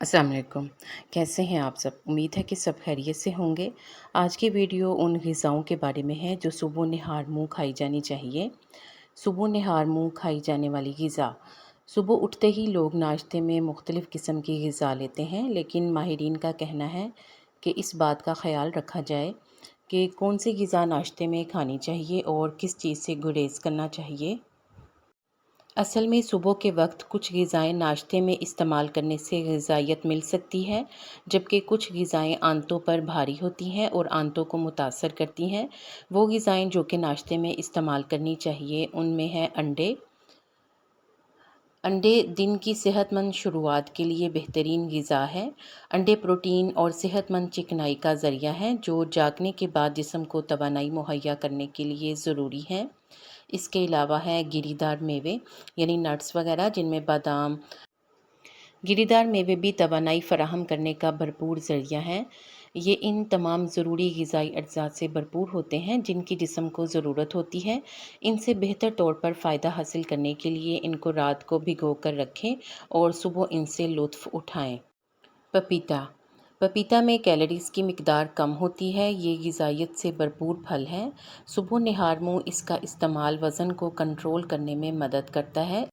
السلام علیکم۔ کیسے ہیں آپ سب؟ امید ہے کہ سب خیریت سے ہوں گے۔ آج کی ویڈیو ان غذاؤں کے بارے میں ہے جو صبح نہار منہ کھائی جانی چاہیے۔ صبح نہار منہ کھائی جانے والی غذا۔ صبح اٹھتے ہی لوگ ناشتے میں مختلف قسم کی غذا لیتے ہیں، لیکن ماہرین کا کہنا ہے کہ اس بات کا خیال رکھا جائے کہ کون سی غذا ناشتے میں کھانی چاہیے اور کس چیز سے گریز کرنا چاہیے۔ اصل میں صبح کے وقت کچھ غذائیں ناشتے میں استعمال کرنے سے غذائیت مل سکتی ہے، جبکہ کچھ غذائیں آنتوں پر بھاری ہوتی ہیں اور آنتوں کو متاثر کرتی ہیں۔ وہ غذائیں جو کہ ناشتے میں استعمال کرنی چاہیے ان میں ہے انڈے۔ انڈے دن کی صحت مند شروعات کے لیے بہترین غذا ہے۔ انڈے پروٹین اور صحت مند چکنائی کا ذریعہ ہیں جو جاگنے کے بعد جسم کو توانائی مہیا کرنے کے لیے ضروری ہیں۔ اس کے علاوہ ہے گری دار میوے یعنی نٹس وغیرہ، جن میں بادام۔ گری دار میوے بھی توانائی فراہم کرنے کا بھرپور ذریعہ ہیں۔ یہ ان تمام ضروری غذائی اجزاء سے بھرپور ہوتے ہیں جن کی جسم کو ضرورت ہوتی ہے۔ ان سے بہتر طور پر فائدہ حاصل کرنے کے لیے ان کو رات کو بھگو کر رکھیں اور صبح ان سے لطف اٹھائیں۔ پپیتا۔ پپیتا میں کیلوریز کی مقدار کم ہوتی ہے۔ یہ غذائیت سے بھرپور پھل ہے۔ صبح نہار منہ اس کا استعمال وزن کو کنٹرول کرنے میں مدد کرتا ہے۔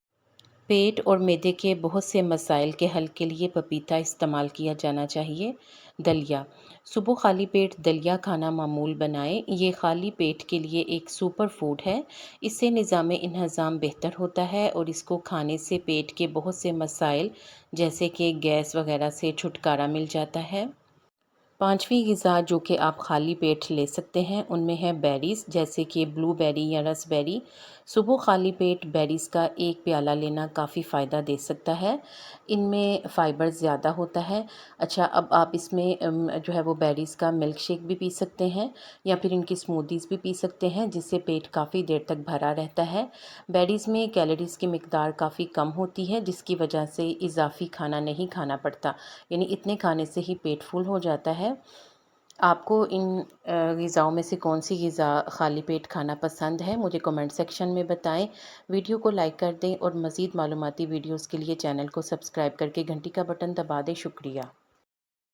پیٹ اور معدے کے بہت سے مسائل کے حل کے لیے پپیتا استعمال کیا جانا چاہیے۔ دلیا۔ صبح خالی پیٹ دلیا کھانا معمول بنائیں۔ یہ خالی پیٹ کے لیے ایک سپر فوڈ ہے۔ اس سے نظام انہضام بہتر ہوتا ہے اور اس کو کھانے سے پیٹ کے بہت سے مسائل جیسے کہ گیس وغیرہ سے چھٹکارا مل جاتا ہے۔ پانچویں غذا جو کہ آپ خالی پیٹ لے سکتے ہیں ان میں ہے بیریز، جیسے کہ بلو بیری یا رس بیری۔ صبح خالی پیٹ بیریز کا ایک پیالہ لینا کافی فائدہ دے سکتا ہے۔ ان میں فائبر زیادہ ہوتا ہے۔ اچھا، اب آپ اس میں جو ہے وہ بیریز کا ملک شیک بھی پی سکتے ہیں یا پھر ان کی سموتھیز بھی پی سکتے ہیں، جس سے پیٹ کافی دیر تک بھرا رہتا ہے۔ بیریز میں کیلوریز کی مقدار کافی کم ہوتی ہے، جس کی وجہ سے اضافی کھانا نہیں کھانا پڑتا، یعنی اتنے کھانے سے ہی پیٹ فل ہو جاتا ہے۔ آپ کو ان غذاؤں میں سے کون سی غذا خالی پیٹ کھانا پسند ہے مجھے کمنٹ سیکشن میں بتائیں۔ ویڈیو کو لائک کر دیں اور مزید معلوماتی ویڈیوز کے لیے چینل کو سبسکرائب کر کے گھنٹی کا بٹن دبا دیں۔ شکریہ۔